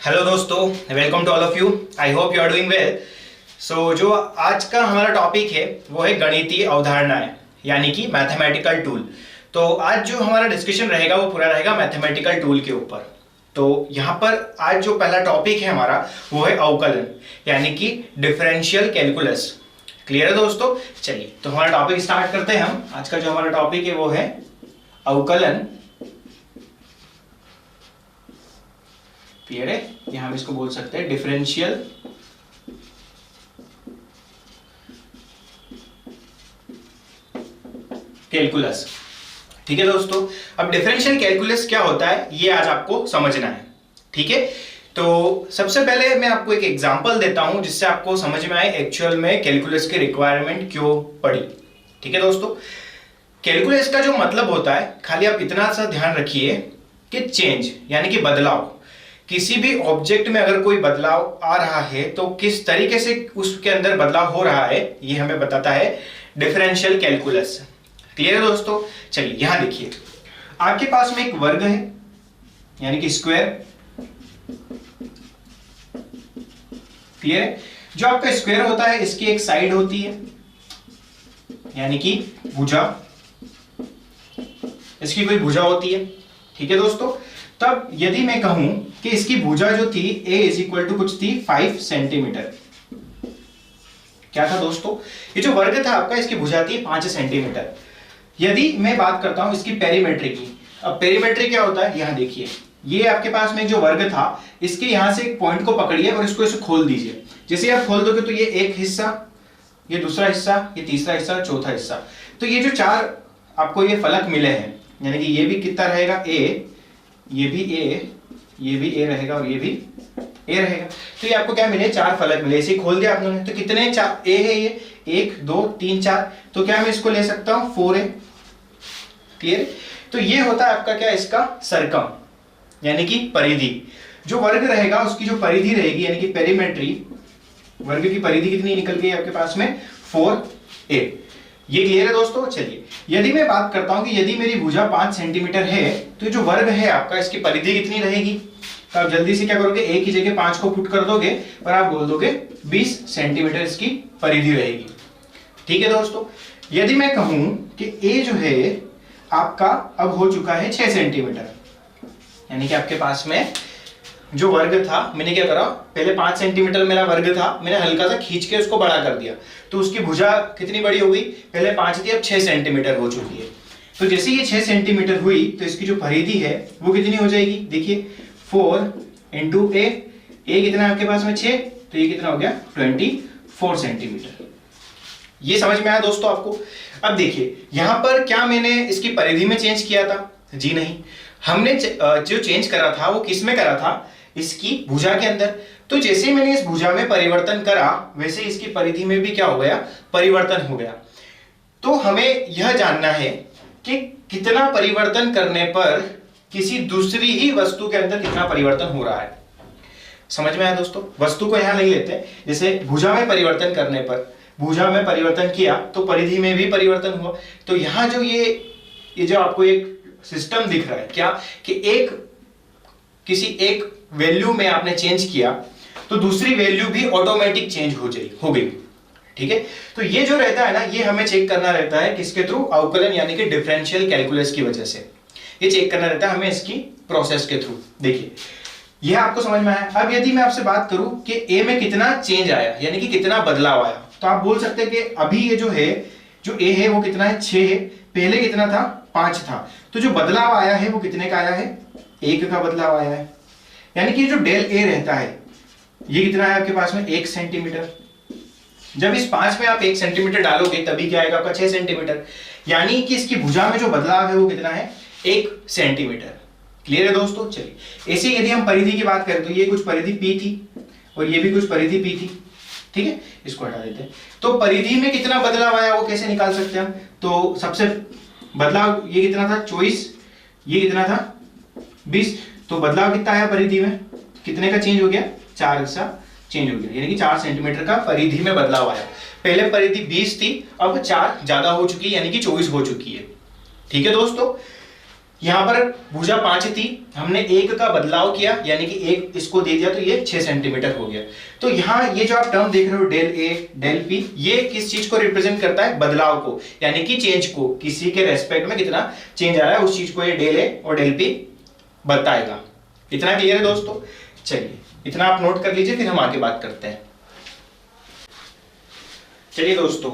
Hello दोस्तों, welcome to all of you. I hope you are doing well. So जो आज का हमारा टॉपिक है वो है गणितीय अवधारणाएं, यानी कि मैथमेटिकल टूल। तो आज जो हमारा डिस्कशन रहेगा वो पूरा रहेगा मैथमेटिकल टूल के ऊपर। तो यहाँ पर आज जो पहला टॉपिक है हमारा वो है अवकलन, यानी कि डिफरेंशियल कैलकुलस। क्लियर है दोस्तों? चलिए तो हमारा टॉपिक स्टार्ट करते हैं हम। आज का जो हमारा टॉपिक है वो है अवकलन। क्लियर है? यहां हम इसको बोल सकते हैं डिफरेंशियल कैलकुलस। ठीक है दोस्तों, अब डिफरेंशियल कैलकुलस क्या होता है ये आज आपको समझना है। ठीक है, तो सबसे पहले मैं आपको एक एग्जांपल देता हूं जिससे आपको समझ में आए एक्चुअल में कैलकुलस की रिक्वायरमेंट क्यों पड़ी। ठीक है दोस्तों, कैलकुलस का जो मतलब होता है, खाली आप इतना सा ध्यान रखिए कि चेंज यानी कि बदलाव। किसी भी ऑब्जेक्ट में अगर कोई बदलाव आ रहा है तो किस तरीके से उसके अंदर बदलाव हो रहा है ये हमें बताता है डिफरेंशियल कैलकुलस। क्लियर है दोस्तों? चलिए यहां देखिए, आपके पास में एक वर्ग है यानी कि स्क्वायर। क्लियर है? जो आपका स्क्वायर होता है इसकी एक साइड होती है यानी कि भुजा, इसकी कोई भुजा होती है। ठीक है दोस्तों, तब यदि मैं कहूं कि इसकी भुजा जो थी a इज इक्वल टू कुछ थी 5 सेंटीमीटर। क्या था दोस्तों? ये जो वर्ग था आपका, इसकी भुजा थी 5 सेंटीमीटर। यदि मैं बात करता हूं इसकी पेरीमेट्री की, अब पेरीमेट्री क्या होता है, यहां देखिए, ये आपके पास में जो वर्ग था इसके यहां से एक पॉइंट को पकड़िए और इसको ऐसे खोल दीजिए। जैसे आप खोल दोगे तो ये एक हिस्सा, ये दूसरा हिस्सा, ये तीसरा हिस्सा, चौथा हिस्सा। तो ये जो चार आपको ये फलक मिले हैं, यानी कि ये भी कितना रहेगा a, ये भी a, ये भी a रहेगा और ये भी a रहेगा। तो ये आपको क्या मिले? चार फलक मिले। इसे खोल दिया आपने तो कितने चार a है, ये 1 2 3 4। तो क्या मैं इसको ले सकता हूं 4a। क्लियर? तो ये होता है आपका क्या, इसका सरकम यानी कि परिधि। जो वर्ग रहेगा उसकी जो परिधि रहेगी यानी कि पेरीमेट्री, वर्ग की परिधि कितनी निकल गई आपके पास में 4a। ये क्लियर है दोस्तों? चलिए, यदि मैं बात करता हूं कि यदि मेरी भुजा 5 सेंटीमीटर है तो जो वर्ग है आपका, इसकी परिधि कितनी रहेगी? तो आप जल्दी से क्या करोगे, एक ही जगह 5 को पुट कर दोगे और आप बोल दोगे 20 सेंटीमीटर इसकी परिधि रहेगी। ठीक है दोस्तों, यदि मैं कहूं कि a जो है आपका अब हो चुका है 6 सेंटीमीटर, यानी कि आपके पास में जो वर्ग था, मैंने क्या करा, पहले 5 सेंटीमीटर मेरा वर्ग था, मैंने हल्का सा खींच के उसको बड़ा कर दिया तो उसकी भुजा कितनी बड़ी हो गई, पहले 5 थी अब 6 सेंटीमीटर हो चुकी है। तो जैसे ये 6 सेंटीमीटर हुई तो इसकी जो परिधि है वो कितनी हो जाएगी, देखिए 4 इंटू a कितना है आपके पास में 6, तो ये कितना हो गया 24 सेंटीमीटर। ये समझ में आया दोस्तों आपको? अब देखिए यहां पर क्या मैंने इसकी परिधि में चेंज किया था? जी नहीं, हमने जो चेंज करा था वो किस में करा था, इसकी भुजा के अंदर। तो जैसे मैंने इस भुजा में परिवर्तन करा वैसे इसकी परिधि में भी क्या हो गया, परिवर्तन हो गया। तो हमें यह जानना है कि कितना परिवर्तन करने पर किसी दूसरी ही वस्तु के अंदर कितना परिवर्तन हो रहा है। समझ में आया दोस्तों? वस्तु को यहां नहीं लेते, जैसे भुजा में परिवर्तन करने पर, भुजा में परिवर्तन किया तो परिधि में भी परिवर्तन हुआ। तो यहां जो ये जो आपको एक सिस्टम दिख रहा है क्या, कि किसी एक वैल्यू में आपने चेंज किया तो दूसरी वैल्यू भी ऑटोमेटिक चेंज हो गई। ठीक है, तो ये जो रहता है ना, ये हमें चेक करना रहता है किसके थ्रू, अवकलन यानी कि डिफरेंशियल कैलकुलस की वजह से ये चेक करना रहता है हमें इसकी प्रोसेस के थ्रू। देखिए यह आपको समझ में आया। अब यदि मैं आपसे बात करूं कि a में कितना चेंज आया यानी कि कितना बदलाव आया, तो आप बोल सकते हैं कि अभी ये जो है, जो a है वो कितना है 6 है, पहले कितना था 5 था। तो जो बदलाव आया है वो कितने का आया है, 1 का बदलाव आया है। यानी कि जो डेल a रहता है ये कितना है आपके पास में 1 सेंटीमीटर। जब इस 5 में आप 1 सेंटीमीटर डालोगे तभी क्या आएगा आपका 6 सेंटीमीटर। यानी कि इसकी भुजा में जो बदलाव है वो कितना है, 1 सेंटीमीटर। क्लियर है दोस्तों? चलिए, ऐसे यदि हम परिधि की बात करें तो ये कुछ परिधि p थी और ये भी कुछ परिधि p थी। ठीक है, इसको हटा देते हैं। तो परिधि में कितना बदलाव आया वो कैसे निकाल सकते हैं हम? तो सबसे बदलाव ये कितना था 24, ये कितना था 20। तो बदलाव कितना आया परिधि में, कितने का चेंज हो गया, 4 हिस्सा चेंज हो गया, यानी कि 4 सेंटीमीटर का परिधि में बदलाव आया। पहले परिधि 20 थी, अब 4 ज्यादा हो चुकी है यानी कि 24 हो चुकी है। ठीक है दोस्तों, यहां पर भुजा 5 थी, हमने 1 का बदलाव किया यानी कि 1 इसको दे दिया तो ये 6 सेंटीमीटर हो गया। तो यहां ये जो आप टर्म देख रहे हो डेल ए डेल पी, ये किस चीज को रिप्रेजेंट करता है? बदलाव को, यानी कि चेंज को, किसी के रेस्पेक्ट में कितना चेंज आ रहा है उस चीज को ये डेल ए और डेल पी बताएगा। इतना क्लियर है दोस्तों? चलिए इतना आप नोट कर लीजिए, फिर हम आगे बात करते हैं। चलिए दोस्तों,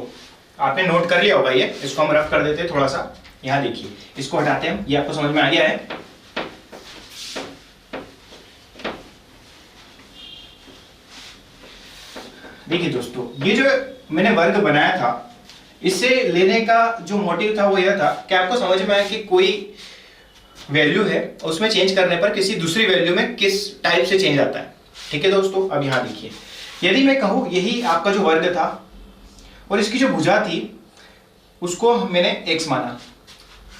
आपने नोट कर लिया होगा ये, इसको हम रफ कर देते हैं थोड़ा सा। यहां देखिए, इसको हटाते हैं, ये आपको समझ में आ गया है? देखिए दोस्तों, ये जो मैंने वर्ग बनाया था, इससे लेने का जो मोटिव था वो यह था कि आपको समझ में आया कि कोई वैल्यू है, उसमें चेंज करने पर किसी दूसरी वैल्यू में किस टाइप से चेंज आता है। ठीक है दोस्तों? अब यहां देखिए, यदि मैं कहूं यही आपका जो वर्ग था और इसकी जो भुजा थी उसको मैंने x माना।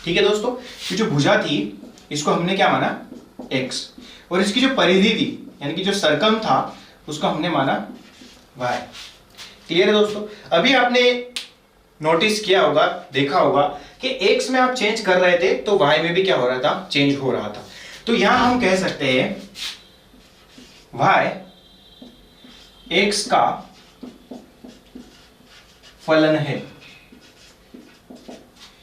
ठीक है दोस्तों, ये जो भुजा थी इसको हमने क्या माना? x, और इसकी जो परिधि थी यानी कि जो सर्कम था उसको हमने माना y। क्लियर है दोस्तों? अभी आपने नोटिस किया होगा, देखा होगा कि x में आप चेंज कर रहे थे तो y में भी क्या हो रहा था? चेंज हो रहा था। तो यहां हम कह सकते हैं y x का फलन है।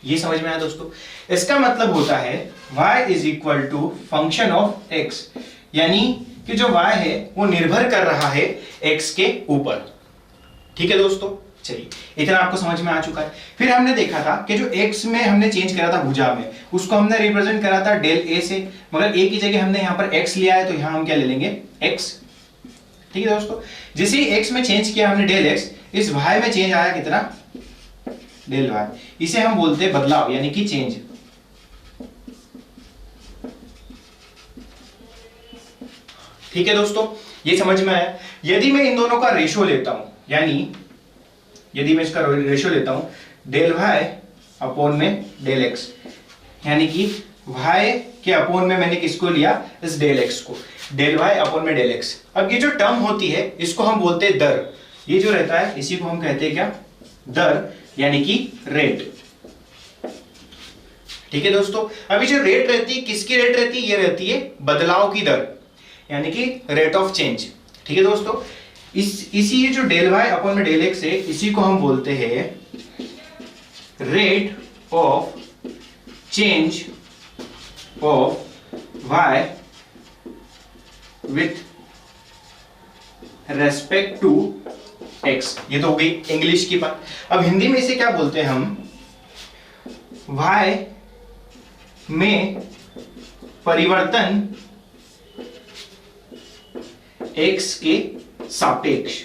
ये समझ में आया दोस्तों? इसका मतलब होता है y is equal to function of x, यानी कि जो y है वो निर्भर कर रहा है x के ऊपर। ठीक है दोस्तों? चलिए इतना आपको समझ में आ चुका है। फिर हमने देखा था कि जो x में हमने चेंज करा था भुजा में, उसको हमने रिप्रेजेंट करा था डेल a से, मगर a की जगह हमने यहां पर x लिया है तो यहां हम क्या ले लेंगे? x। ठीक है दोस्तों, जैसे ही x में चेंज किया हमने डेल x, इस y में चेंज आया कितना? Del y। इसे हम बोलते हैं बदलाव यानी कि चेंज। ठीक है दोस्तों, ये समझ में आया? यदि मैं इन दोनों का रेशो लेता हूं, यानी यदि मैं इसका रेशो लेता हूं डेल y अपॉन में डेल x, यानी कि y के अपॉन में मैंने किसको लिया? इस डेल x को, डेल y अपॉन में डेल x। अब ये जो टर्म होती है इसको हम बोलते हैं दर। ये जो रहता है इसी को हम कहते हैं क्या? दर, यानी कि रेट। ठीक है दोस्तों, अभी जो रेट रहती है, किसकी रेट रहती है? ये रहती है बदलाव की दर, यानी कि रेट ऑफ चेंज। ठीक है दोस्तों, इसी जो डेल y अपॉन में डेल x है, इसी को हम बोलते हैं rate of change of y with respect to x। ये तो हो गई इंग्लिश की बात। अब हिंदी में इसे क्या बोलते हैं हम? y में परिवर्तन x के सापेक्ष।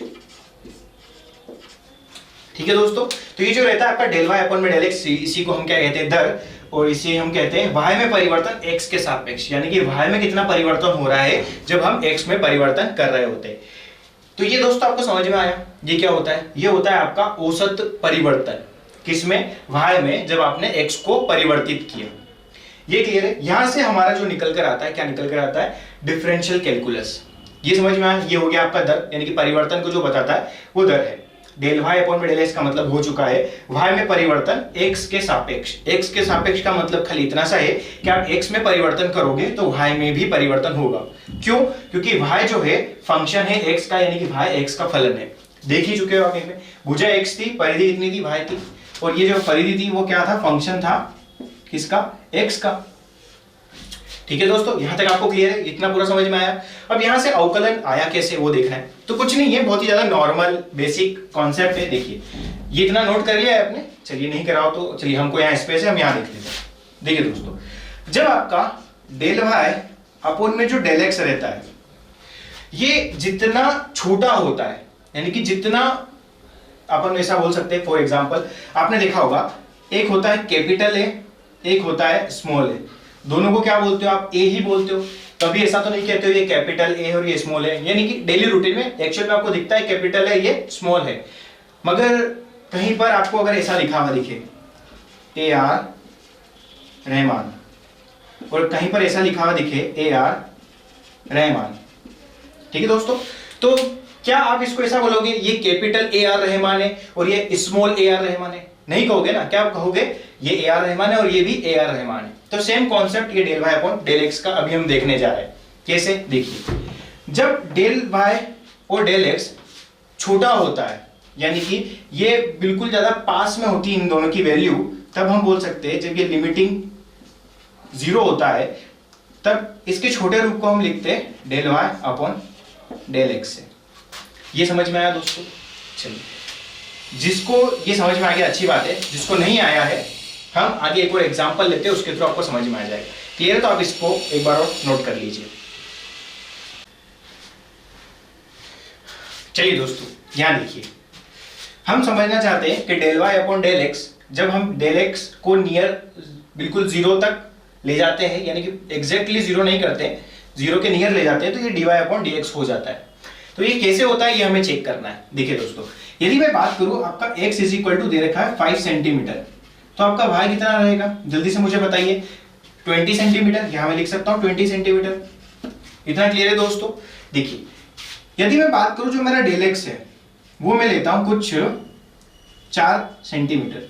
ठीक है दोस्तों, तो ये जो रहता है आपका डेल y अपॉन में डेल x, इसी को हम क्या कहते हैं? दर, और इसे हम कहते हैं y में परिवर्तन x के सापेक्ष, यानी कि y में कितना परिवर्तन हो रहा है जब हम x में परिवर्तन कर रहे होते हैं। तो ये दोस्तों आपको समझ में आया? ये क्या होता है? ये होता है आपका औसत परिवर्तन। किसमें? y में, जब आपने x को परिवर्तित किया। ये क्लियर है? यहां से हमारा जो निकल कर आता है, क्या निकल कर आता है? Differential calculus. ये समझ में आया? ये हो गया आपका दर, यानी कि परिवर्तन को जो बताता है वो दर है। डेल y अपॉन में डेल x का मतलब हो चुका है y में परिवर्तन x के सापेक्ष। x के सापेक्ष का मतलब खाली इतना सा है कि आप x में परिवर्तन करोगे तो y में भी परिवर्तन होगा। क्यों? क्योंकि y जो है फंक्शन है x का, यानी कि y x का फलन है। देख ही चुके हो आप। इसमें भुजा x थी, परिधि कितनी थी? y थी, और ये जो परिधि थी वो क्या था? फंक्शन था किसका? x का। ठीक है दोस्तों, यहां तक आपको क्लियर है? इतना पूरा समझ में आया? अब यहां से अवकलन आया कैसे वो देखना है। तो कुछ नहीं है, बहुत ही ज्यादा नॉर्मल बेसिक कॉन्सेप्ट है। देखिए, ये इतना नोट कर लिया है आपने? चलिए नहीं कराओ तो चलिए, हमको यहाँ स्पेस है, हम यहाँ देख लेते हैं। देखिए दोस्तों, जब आपका डेल y अपॉन में जो डेल x रहता है, ये जितना छोटा होता है, यानी कि जितना अपन ऐसा बोल सकते हैं, फॉर एग्जाम्पल आपने देखा होगा एक होता है कैपिटल ए, एक होता है स्मॉल ए। दोनों को क्या बोलते हो आप? ए ही बोलते हो। कभी ऐसा तो नहीं कहते हो ये कैपिटल ए और ये स्मॉल है, यानी कि डेली रूटीन में एक्चुअल में आपको दिखता है कैपिटल है, ये स्मॉल है, मगर कहीं पर आपको अगर ऐसा लिखा हुआ दिखे AR रहमान, और कहीं पर ऐसा लिखा हुआ दिखे AR रहमान। ठीक है दोस्तों, तो क्या आप इसको ऐसा बोलोगे ये कैपिटल AR रहमान है और ये स्मॉल AR रहमान है? नहीं कहोगे ना। क्या आप कहोगे? ये AR रहमान है और ये भी AR रहमान है। तो सेम कॉन्सेप्ट ये del y upon del x का अभी हम देखने जा रहे हैं। कैसे, देखिए, जब डेल वाई और डेल एक्स छोटा होता है, यानी कि ये बिल्कुल ज्यादा पास में होती है इन दोनों की वैल्यू, तब हम बोल सकते हैं जब ये लिमिटिंग 0 होता है तब इसके छोटे रूप को हम लिखते हैं del y upon del x से। ये समझ में आया दोस्तों? चलिए, जिसको ये समझ में आ गया अच्छी बात है, जिसको नहीं आया है हम आगे एक और एग्जांपल लेते हैं, उसके थ्रू आपको समझ में आ जाएगा। क्लियर है? तो आप इसको एक बार और नोट कर लीजिए। चलिए दोस्तों, यहां देखिए, हम समझना चाहते हैं कि del y upon del x, जब हम डेल एक्स को नियर बिल्कुल 0 तक ले जाते हैं, यानी कि एग्जैक्टली 0 नहीं करते, 0 के नियर ले जाते हैं, तो ये d y upon d x हो जाता है। तो ये कैसे होता है ये हमें चेक करना है। देखिए दोस्तों, यदि मैं बात करूं, आपका x इज इक्वल टू दे रखा है 5 सेंटीमीटर, तो आपका y कितना रहेगा जल्दी से मुझे बताइए? 20 सेंटीमीटर, यहां मैं लिख सकता हूं 20 सेंटीमीटर। इतना क्लियर है दोस्तों? देखिए, यदि मैं बात करूं जो मेरा डेल एक्स है वो मैं लेता हूं कुछ 4 सेंटीमीटर।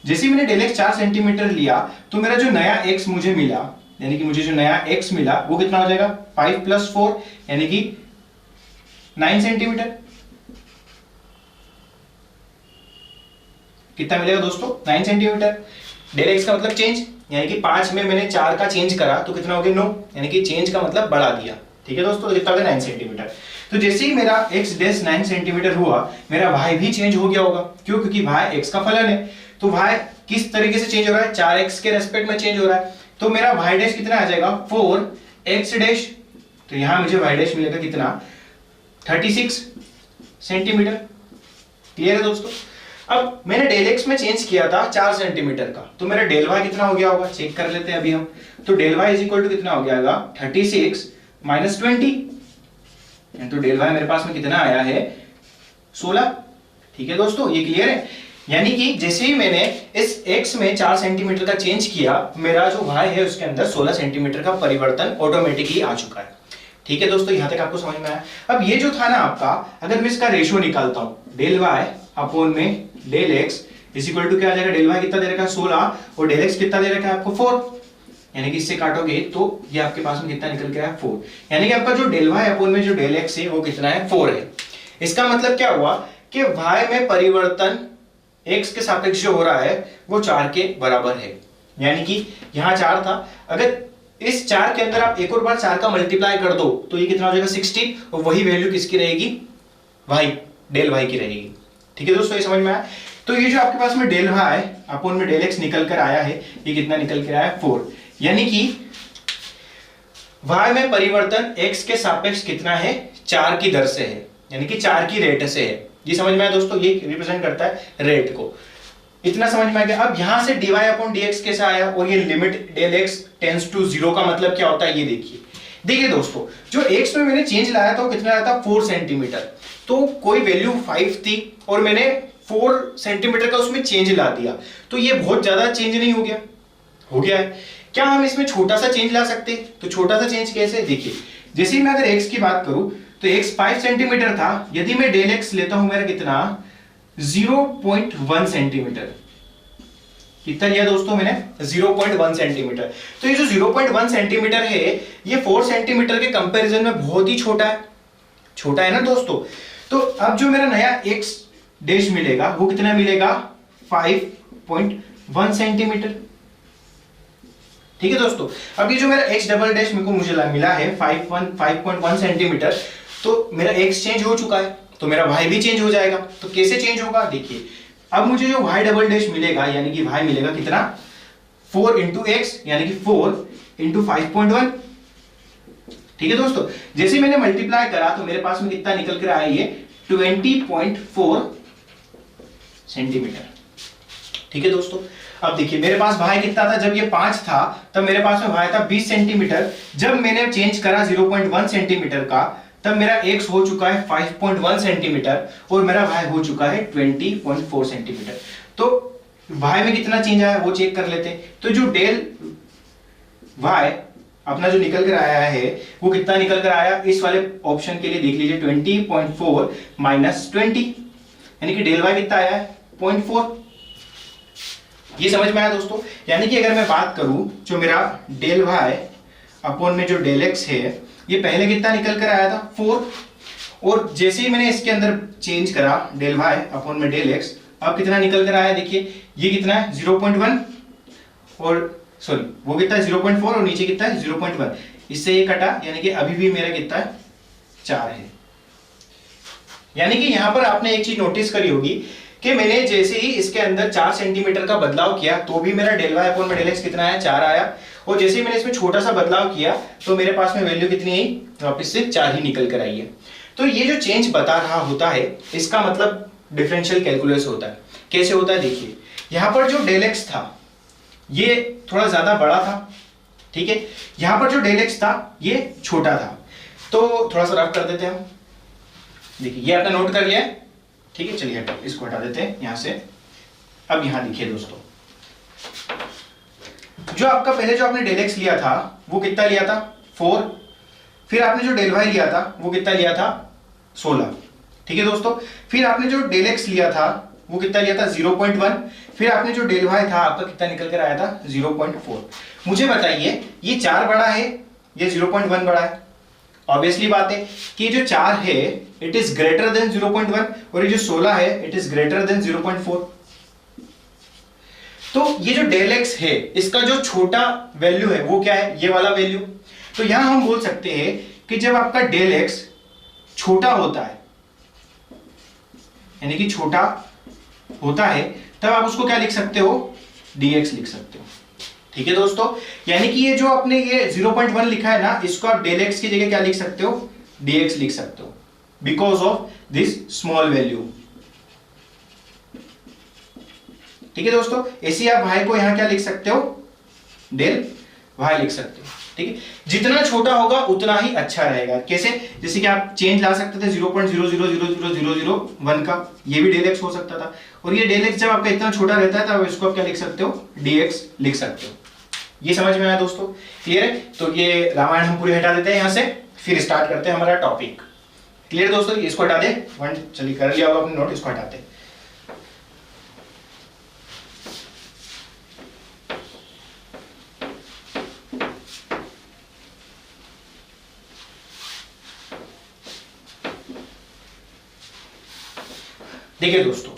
जैसे मैंने डेल एक्स 4 सेंटीमीटर लिया तो मेरा जो नया x मुझे मिला, यानी कि मुझे जो नया x मिला वो कितना हो जाएगा? 5 + 4 यानी कि 9 सेंटीमीटर। कितना मिलेगा दोस्तों? 9 सेंटीमीटर। डेल एक्स का मतलब चेंज, यानी कि 5 में मैंने 4 का चेंज करा तो कितना हो गया? 9, यानी कि चेंज का मतलब बढ़ा दिया। ठीक है दोस्तों, कितना हो गया? 9 सेंटीमीटर। तो जैसे ही मेरा x डैश 9 सेंटीमीटर हुआ, मेरा y भी चेंज हो गया होगा। क्यों? क्योंकि y x का फलन है। तो y किस तरीके से चेंज हो रहा है? 4x के रेस्पेक्ट में चेंज हो रहा है। तो मेरा y डैश कितना आ जाएगा? 4x dash. तो यहां मुझे y डैश मिलेगा कितना? 36 सेंटीमीटर। क्लियर है दोस्तों? अब मैंने डेल एक्स में चेंज किया था 4 सेंटीमीटर का, तो मेरा डेल वाई कितना हो गया होगा? चेक कर लेते हैं अभी हम। तो del y is equal to कितना हो गया होगा? 36 - 20। तो डेल वाई मेरे पास में कितना आया है? 16। ठीक है दोस्तों, ये क्लियर है? यानी कि जैसे ही मैंने इस x में 4 सेंटीमीटर का चेंज किया, मेरा जो y है उसके अंदर 16 सेंटीमीटर का परिवर्तन ऑटोमेटिकली आ चुका है। ठीक है दोस्तों, यहां तक आपको समझ में आया? अब ये जो था ना आपका, अगर मैं इसका रेशियो निकालता हूं, डेल वाई अपॉन में del x is equal to क्या आ जाएगा? डेल वाई कितना दे रखा है? 16, और डेल एक्स कितना दे रखा है आपको? 4। यानी कि इससे काटोगे तो ये आपके पास में कितना निकल के आया? 4। यानी कि आपका जो डेल वाई अपॉन में जो डेल एक्स है वो कितना है? 4 है। इसका मतलब क्या हुआ कि y में परिवर्तन x के सापेक्ष जो हो रहा है वो 4 के बराबर है। यानी कि यहां 4 था, अगर इस 4 के अंदर आप एक और बार 4 का मल्टीप्लाई कर दो तो ये कितना हो जाएगा? 60, और वही वैल्यू किसकी रहेगी? y, डेल y की रहेगी। ठीक है दोस्तों, ये समझ में आया? तो ये जो आपके पास में डेल वाई अपॉन में डेल एक्स निकल कर आया है, ये कितना निकल कर आया? 4। यानी कि y में परिवर्तन x के सापेक्ष कितना है? 4 की दर से है, यानी कि 4 की रेट से है। ये समझ में आया दोस्तों? ये रिप्रेजेंट करता है रेट को। इतना समझ में आ गया? अब यहां से dy अपॉन dx कैसे आया? और ये limit del x tends to 0 का मतलब क्या होता है ये देखिए। देखिए दोस्तों, जो x में मैंने चेंज लाया था वो कितना आया था? 4 सेंटीमीटर। तो कोई वैल्यू 5 थी और मैंने 4 सेंटीमीटर का उसमें चेंज ला दिया, तो ये बहुत ज्यादा चेंज नहीं हो गया? हो गया है। क्या हम इसमें छोटा सा चेंज ला सकते हैं? तो छोटा सा चेंज कैसे? देखिए, जैसे मैं अगर x की बात करूं तो x 5 सेंटीमीटर था, यदि मैं डेल x लेता हूं मेरा कितना? 0.1 सेंटीमीटर। कितना लिया दोस्तों मैंने? 0.1 सेंटीमीटर। तो ये जो 0.1 सेंटीमीटर है ये 4 सेंटीमीटर के कंपैरिजन में बहुत ही छोटा है। छोटा है ना दोस्तों? तो अब जो मेरा नया x डैश मिलेगा वो कितना मिलेगा? 5.1 सेंटीमीटर। ठीक है दोस्तों, अब ये जो मेरा x डबल डैश मुझे मिला है 5.1 सेंटीमीटर, तो मेरा x चेंज हो चुका है, तो मेरा y भी चेंज हो जाएगा। तो कैसे चेंज होगा? देखिए, अब मुझे जो y डबल डैश मिलेगा, यानी कि y मिलेगा कितना? 4 × x, यानी कि 4 × 5.1। ठीक है दोस्तों, जैसे मैंने मल्टीप्लाई करा तो मेरे पास में कितना निकल कर आया? ये 20.4 सेंटीमीटर। ठीक है दोस्तों, अब देखिए मेरे पास y कितना था? जब ये 5 था तब मेरे पास में y था 20 सेंटीमीटर। जब मैंने चेंज करा 0.1 सेंटीमीटर का, तब मेरा x हो चुका है 5.1 सेंटीमीटर और मेरा y हो चुका है 20.4 सेंटीमीटर। तो y में कितना चेंज आया वो चेक कर लेते हैं। तो जो डेल y अपना जो निकल कर आया है वो कितना निकल कर आया? इस वाले ऑप्शन के लिए देख लीजिए, 20.4 - 20, यानी कि डेल y कितना आया है? 0.4। ये समझ में आया दोस्तों। यानी कि अगर मैं बात करूं जो मेरा डेल वाई अपॉन में जो डेल एक्स है, ये पहले कितना निकल कर आया था 4, और जैसे ही मैंने इसके अंदर चेंज करा डेल वाई अपॉन में डेल एक्स, अब कितना निकल कर आया देखिए, ये कितना है 0.1, और सॉरी वो कितना है 0.4 और नीचे कितना है 0.1, इससे ये कटा, यानी कि अभी भी मेरा कितना है 4 है। यानी कि यहां पर आपने एक चीज नोटिस करी होगी कि मैंने जैसे ही इसके अंदर 4 सेंटीमीटर का बदलाव किया तो भी मेरा डेल वाई अपॉन में डेल एक्स कितना आया 4 आया, और जैसे ही मैंने इसमें छोटा सा बदलाव किया तो मेरे पास में वैल्यू कितनी आई, वापस से 4 ही निकल कर आई है। तो ये जो चेंज बता रहा होता है इसका मतलब डिफरेंशियल कैलकुलस होता है। कैसे होता है देखिए, यहां पर जो डेल एक्स था ये थोड़ा ज्यादा बड़ा था, ठीक है, यहां पर जो डेल एक्स था ये छोटा था, तो थोड़ा सा रफ कर देते हैं हम। देखिए ये आपने नोट कर लिया है, ठीक है, चलिए इसको हटा देते हैं यहां से। अब यहां देखिए दोस्तों, जो आपका पहले जो आपने डेल एक्स लिया था वो कितना लिया था 4, फिर आपने जो डेल वाई लिया था वो कितना लिया था 16, ठीक है दोस्तों, फिर आपने जो डेल एक्स लिया था वो कितना लिया था 0.1, फिर आपने जो डेल वाई था आपका कितना निकल कर आया था 0.4। मुझे बताइए ये 4 बड़ा है या 0.1 बड़ा है? ऑब्वियसली बात है कि जो 4 है इट इज ग्रेटर देन 0.1 और ये जो 16 है इट इज ग्रेटर देन 0.4। तो ये जो डेल एक्स है इसका जो छोटा वैल्यू है वो क्या है, ये वाला वैल्यू। तो यहां हम बोल सकते हैं कि जब आपका डेल एक्स छोटा होता है, यानी कि छोटा होता है, तब आप उसको क्या लिख सकते हो, dx लिख सकते हो, ठीक है दोस्तों। यानी कि ये जो आपने ये 0.1 लिखा है ना, इसको आप डेल एक्स की जगह क्या लिख सकते हो, dx लिख सकते हो, because of this small value, ठीक है दोस्तों। ऐसे आप y को यहां क्या लिख सकते हो, डेल y लिख सकते हो, ठीक है। जितना छोटा होगा उतना ही अच्छा रहेगा। कैसे, जैसे कि आप चेंज ला सकते थे 0.00000001 का, ये भी डेल एक्स हो सकता था, और ये डेल एक्स जब आपका इतना छोटा रहता है तब इसको आप क्या लिख सकते हो, dx लिख सकते हो। ये समझ में आया दोस्तों, क्लियर है? तो ये रामायण हम पूरी हटा देते हैं यहां से, फिर स्टार्ट करते हैं हमारा टॉपिक। क्लियर दोस्तों, इसको हटा दे, चलिए कर लिया होगा अपने नोट, इसको हटाते हैं। देखिए दोस्तों,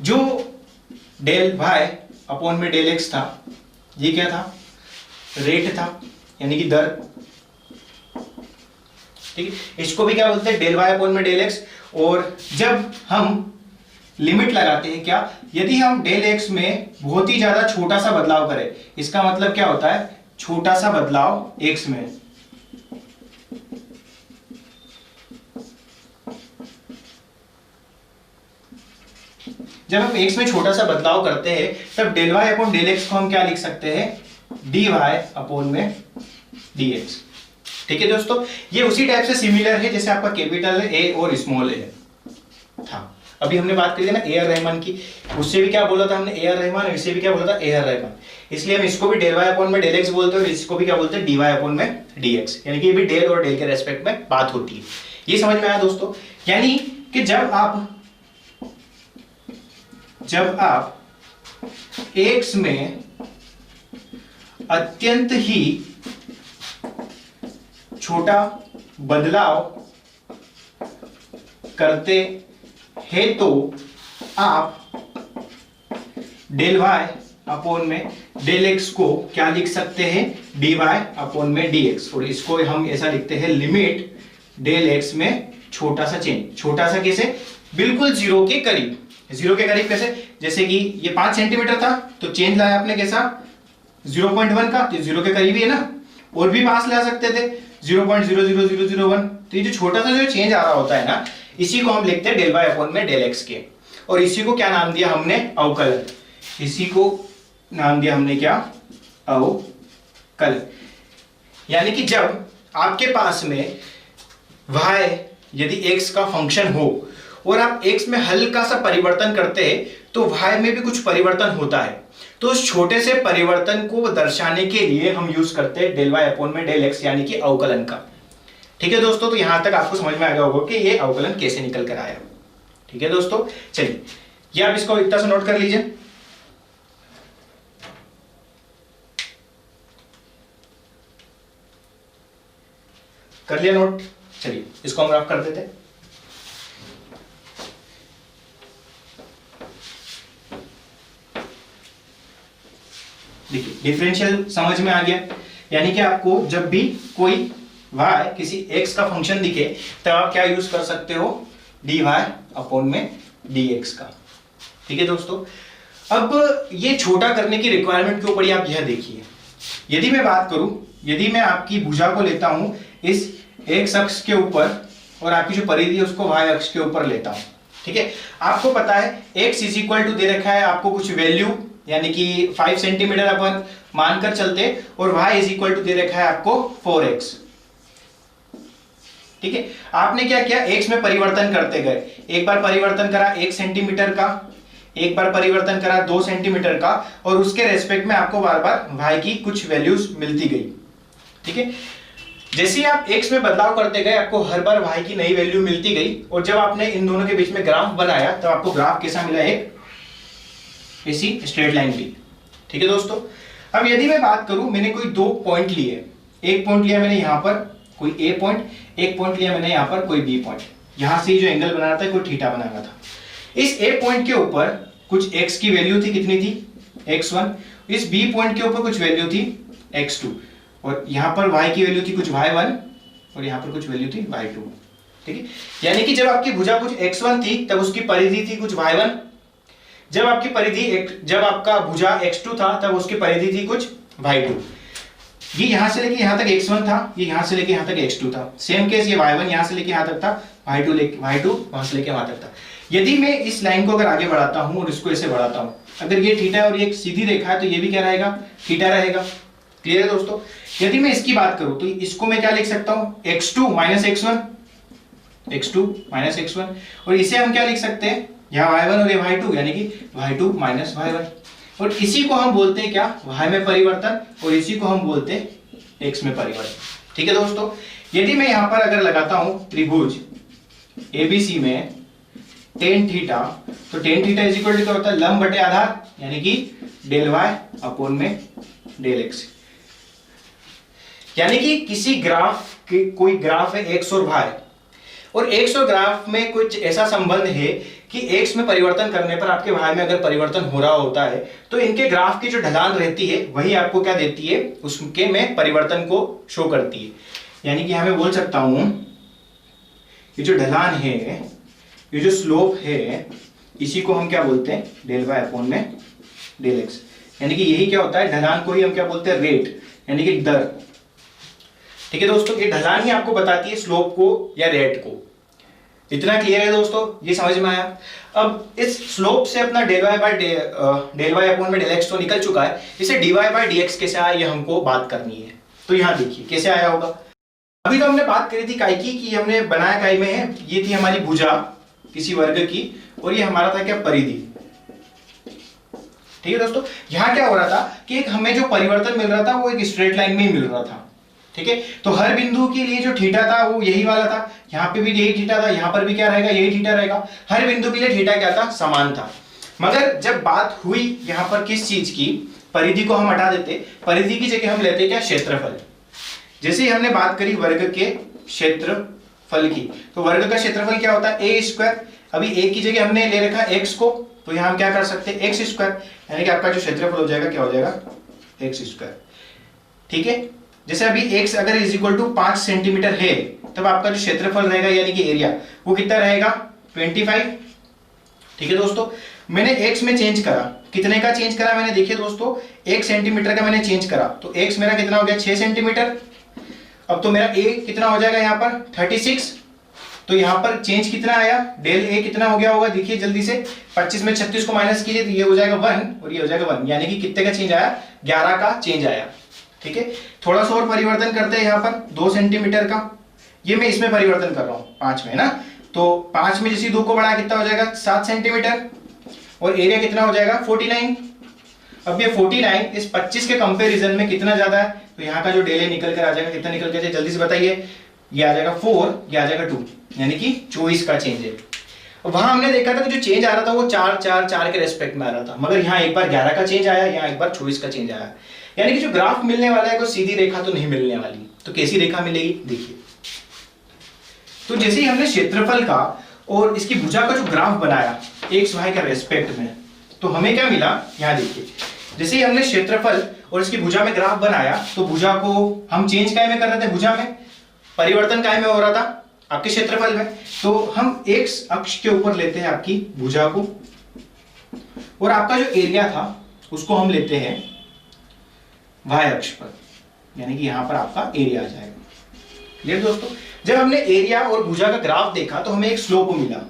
जो डेल वाई अपॉन में डेल एक्स था ये क्या था, रेट था, यानी कि दर, ठीक है। इसको भी क्या बोलते हैं, डेल वाई अपॉन में डेल एक्स। और जब हम लिमिट लगाते हैं क्या, यदि हम डेल एक्स में बहुत ही ज्यादा छोटा सा बदलाव करें, इसका मतलब क्या होता है, छोटा सा बदलाव एक्स में, जब हम x में छोटा सा बदलाव करते हैं तब del y upon del x को हम क्या लिख सकते हैं, dy अपॉन में dx, ठीक है दोस्तों। ये उसी टाइप से सिमिलर है जैसे आपका कैपिटल ए और स्मॉल ए था। अभी हमने बात करी थी ना ए आर रहमान की, उससे भी क्या बोला था हमने, ए आर रहमान, और इससे भी क्या बोला था, ए आर रहमान। इसलिए हम इसको भी डेल वाई अपॉन में डेल एक्स बोलते हैं और इसको भी क्या बोलते हैं, dy अपॉन में dx, यानी कि ये भी डेल और डेल के रेस्पेक्ट में बात होती है। ये समझ में आया दोस्तों। यानी कि जब आप x में अत्यंत ही छोटा बदलाव करते हैं तो आप डेल y अपॉन में डेल x को क्या लिख सकते हैं, dy अपॉन में dx, और इसको हम ऐसा लिखते हैं लिमिट डेल x में छोटा सा चेंज। छोटा सा कैसे, बिल्कुल जीरो के करीब। जीरो के करीब कैसे, जैसे कि ये 5 सेंटीमीटर था तो चेंज लाया आपने कैसा 0.1 का, तो जीरो के करीब ही है ना, और भी पास ला सकते थे 0.00001। तो ये जो छोटा सा जो चेंज आ रहा होता है ना, इसी को हम लिखते हैं डेल वाई अपॉन में डेल एक्स के, और इसी को क्या नाम दिया हमने, अवकलन। इसी को नाम दिया हमने क्या, अवकलन। यानी कि जब आपके पास में y यदि x का फंक्शन हो और आप x में हल्का सा परिवर्तन करते हैं तो y में भी कुछ परिवर्तन होता है, तो उस छोटे से परिवर्तन को दर्शाने के लिए हम यूज करते हैं डेल y अपॉन में डेल x, यानी कि अवकलन का। ठीक है दोस्तों, तो यहां तक आपको समझ में आ गया होगा कि ये अवकलन कैसे निकल कर आया। ठीक है दोस्तों, चलिए ये आप इसको इतना सा नोट कर लीजिए। कर लिया नोट? चलिए इसको हम ग्राफ कर देते हैं। देखिए डिफरेंशियल समझ में आ गया, यानी कि आपको जब भी कोई y किसी x का फंक्शन दिखे तब आप क्या यूज कर सकते हो, dy अपॉन में dx का। ठीक है दोस्तों, अब ये छोटा करने की रिक्वायरमेंट के ऊपर ही आप यह देखिए, यदि मैं बात करूं, यदि मैं आपकी भुजा को लेता हूं इस x अक्ष के ऊपर और आपकी जो परिधि है उसको y अक्ष के ऊपर लेता हूं, ठीक है। आपको पता है x इज इक्वल टू दे रखा है आपको कुछ वैल्यू, यानी कि 5 सेंटीमीटर अपन मानकर चलते, और y इज इक्वल टू दे रखा है आपको 4x। ठीक है, आपने क्या किया, x में परिवर्तन करते गए, एक बार परिवर्तन करा 1 सेंटीमीटर का, एक बार परिवर्तन करा 2 सेंटीमीटर का, और उसके रेस्पेक्ट में आपको बार बार y की कुछ वैल्यूज मिलती गई। ठीक है, जैसे आप x में बदलाव करते गए आपको हर बार y की नई वैल्यू मिलती गई, और जब आपने इन दोनों के बीच में ग्राफ बनाया तब आपको ग्राफ कैसा मिला, एक ऐसी स्ट्रेट लाइन भी। ठीक है दोस्तों, अब यदि मैं बात करूं, मैंने कोई दो पॉइंट लिए, एक पॉइंट लिया मैंने यहां पर कोई ए पॉइंट, एक पॉइंट लिया मैंने यहां पर कोई बी पॉइंट, यहां से जो एंगल बना रहा था कोई थीटा बना रहा था। इस ए पॉइंट के ऊपर कुछ x की वैल्यू थी, कितनी थी x1, इस बी पॉइंट के ऊपर कुछ वैल्यू थी x2, और यहां पर y की वैल्यू थी कुछ y1 और यहां पर कुछ वैल्यू थी y2। ठीक है, यानी कि जब आपकी भुजा कुछ x1 थी तब उसकी परिधि थी कुछ y1, जब आपकी परिधि जब आपका भुजा x2 था तब उसकी परिधि थी कुछ y2। ये यहां से लेके यहां तक x1 था, ये यहां से लेके यहां तक x2 था। सेम केस ये y1 यहां से लेके यहां तक था, y2 वहां से लेके वहां तक था। यदि मैं इस लाइन को अगर आगे बढ़ाता हूं और इसको ऐसे बढ़ाता हूं, अगर ये थीटा और ये एक सीधी रेखा है तो ये भी क्या रहेगा, थीटा रहेगा। क्लियर है दोस्तों? यदि मैं इसकी बात करूं तो इसको मैं क्या लिख सकता हूं, x2 minus x1, x2 minus x1, और इसे हम क्या लिख सकते हैं, यहाँ y1 और ये y2, यानी कि y2 माइनस y1, और इसी को हम बोलते हैं क्या, y में परिवर्तन, और इसी को हम बोलते हैं x में परिवर्तन। ठीक है दोस्तों, यदि मैं यहां पर अगर लगाता हूं त्रिभुज ABC में टेन थीटा, तो tan theta is equal to क्या होता है, लंब बटे आधार, यानी कि डेल y अपॉन में डेल x। यानी कि किसी ग्राफ के कोई ग्राफ है x और y, और x और ग्राफ में कुछ ऐसा संबंध है कि x में परिवर्तन करने पर आपके y में अगर परिवर्तन हो रहा होता है तो इनके ग्राफ की जो ढलान रहती है वही आपको क्या देती है, उसके में परिवर्तन को शो करती है। यानी कि हमें बोल सकता हूं ये जो ढलान है, ये जो स्लोप है, इसी को हम क्या बोलते हैं, डेल y अपॉन में डेल x। यानी कि यही क्या होता है, ढलान को ही हम क्या बोलते हैं, रेट, यानी कि दर। ठीक है दोस्तों, ये ढलान ही आपको बताती है स्लोप को या रेट को। इतना क्लियर है दोस्तों, ये समझ में आया? अब इस स्लोप से अपना डेल y अपॉन में डेल x तो निकल चुका है, इसे dy बाय dx कैसे आया ये हमको बात करनी है। तो यहां देखिए कैसे आया होगा। अभी तो हमने बात करी थी काय की हमने बनाया काय में है, ये थी हमारी भुजा किसी वर्ग की, और ये हमारा था क्या, परिधि। ठीक है दोस्तों, यहां क्या हो रहा था कि एक हमें जो परिवर्तन मिल रहा था वो एक स्ट्रेट लाइन में ही मिल रहा था। ठीक है, तो हर बिंदु के लिए जो थीटा था वो यही वाला था, यहाँ पे भी यही थीटा था, यहाँ पर भी क्या रहेगा, यही थीटा रहेगा। हर बिंदु के लिए थीटा क्या था, समान था। मगर जब बात हुई यहाँ पर किस चीज की, परिधि को हम हटा देते, परिधि की जगह हम लेते क्या, क्षेत्रफल। जैसे ही हमने बात करी वर्ग के क्षेत्रफल की, तो वर्ग का क्षेत्रफल क्या होता है, ए स्क्वायर। अभी ए की जगह हमने ले रखा एक्स को, तो यहाँ हम क्या कर सकते हैं, एक्स स्क्वायर, यानी कि आपका जो क्षेत्रफल हो जाएगा क्या हो जाएगा, एक्स स्क्वायर। ठीक है, जैसे अभी x अगर इज इक्वल टू 5 सेंटीमीटर है तब आपका जो क्षेत्रफल रहेगा यानी कि एरिया वो कितना रहेगा, 25। ठीक है दोस्तों, मैंने x में चेंज करा, कितने का चेंज करा मैंने, देखिए दोस्तों 1 सेंटीमीटर का मैंने चेंज करा, तो x मेरा कितना हो गया, 6 सेंटीमीटर। अब तो मेरा a कितना हो जाएगा यहाँ पर 36, तो यहाँ पर चेंज कितना आया, डेल a कितना हो गया होगा, देखिए जल्दी से 25 में 36 को माइनस कीजिए तो ये हो जाएगा 1 और ये हो जाएगा 1, यानी कि कितने का चेंज आया, 11 का चेंज आया। ठीक है, थोड़ा सा और परिवर्तन करते हैं यहाँ पर 2 सेंटीमीटर का, ये मैं इसमें परिवर्तन कर रहा हूँ 5 में ना, तो 5 में जैसे 2 को बढ़ा कितना हो जाएगा 7 सेंटीमीटर, और एरिया कितना हो जाएगा 49। अब ये 49 इस 25 के कंपैरिजन में कितना ज्यादा है, तो यहाँ का जो डेल है निकल कर आ जाएगा, कितना निकल कर, जल्दी से बताइए, ये आ जाएगा 4, ये आ जाएगा 2, यानी कि 24 का चेंज है। वहां हमने देखा था कि जो चेंज आ रहा था वो 4 के रेस्पेक्ट में आ रहा था, मगर यहाँ एक बार 11 का चेंज आया, यहाँ एक बार 24 का चेंज आया। यानी कि जो ग्राफ मिलने वाला है वो सीधी रेखा तो नहीं मिलने वाली, तो कैसी रेखा मिलेगी, देखिए तो जैसे ही हमने क्षेत्रफल का और इसकी भुजा का जो ग्राफ बनाया एक्स वाई के रेस्पेक्ट में, तो हमें क्या मिला, यहाँ देखिए, जैसे ही हमने क्षेत्रफल और इसकी भुजा में ग्राफ बनाया तो भुजा को हम चेंज काय में कर रहे थे, भुजा में परिवर्तन काय में हो रहा था, आपके क्षेत्रफल में। तो हम एक्स अक्ष के ऊपर लेते हैं आपकी भुजा को, और आपका जो एरिया था उसको हम लेते हैं वाई अक्ष पर, यानी कि यहां पर आपका एरिया आ जाएगा। क्लियर दोस्तों? जब हमने एरिया और भुजा का ग्राफ देखा तो हमें एक स्लोप मिला,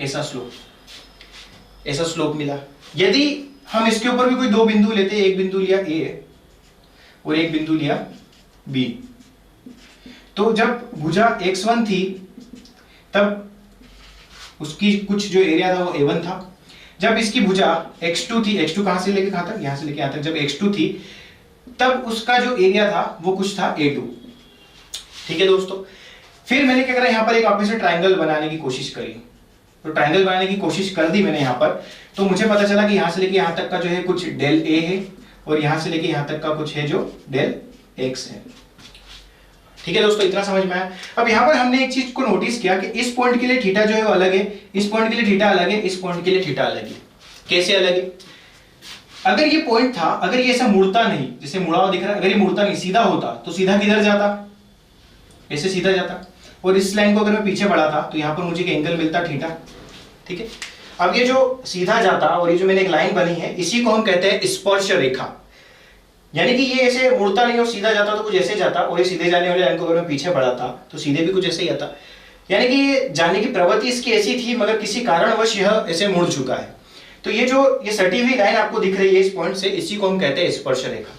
ऐसा स्लोप मिला। यदि हम इसके ऊपर भी कोई दो बिंदु लेते, एक बिंदु लिया ए और एक बिंदु लिया बी, तो जब भुजा x1 थी तब उसकी कुछ जो एरिया था वो a1 था। जब इसकी भुजा x2 थी, x2 कहां से लेके कहां तक, यहां से लेके यहां तक, जब x2 थी तब उसका जो एरिया था वो कुछ था a2। ठीक है दोस्तों? फिर मैंने क्या करा, यहां पर एक वापस से ट्राइंगल बनाने की कोशिश करी, तो ट्राइंगल बनाने की कोशिश कर दी मैंने यहां पर, तो मुझे पता चला कि यहां से लेके यहां तक का जो है कुछ डेल a है, और यहां से लेके यहां तक का कुछ है जो डेल x है। ठीक है दोस्तों, इतना समझ में आया। अब यहां पर हमने एक चीज को नोटिस किया कि इस पॉइंट के लिए थीटा जो है वो अलग है, इस पॉइंट के लिए थीटा अलग है, इस पॉइंट के लिए थीटा अलग है। कैसे अलग है? अगर ये पॉइंट था, अगर ये ऐसा मुड़ता नहीं, जैसे मुड़ा हुआ दिख रहा है, अगर ये मुड़ता नहीं, सीधा होता तो सीधा किधर जाता, ऐसे सीधा जाता। और इस लाइन को अगर मैं पीछे बढ़ाता तो यहां पर मुझे एक एंगल मिलता थीटा। ठीक है, अब ये जो सीधा जाता और ये जो मैंने एक लाइन बनी है, इसी को हम कहते हैं स्पर्श रेखा। यानी कि ये ऐसे मुड़ता नहीं और सीधा जाता तो कुछ ऐसे जाता, और ये सीधे जाने वाले लाइन को अगर मैं पीछे बढ़ाता तो सीधे भी कुछ ऐसे ही आता। यानी कि ये जाने की प्रवृत्ति इसकी ऐसी थी, मगर किसी कारणवश यह ऐसे मुड़ चुका है। तो ये जो ये सटी हुई लाइन आपको दिख रही है इस पॉइंट से, इसी को हम कहते हैं स्पर्श रेखा।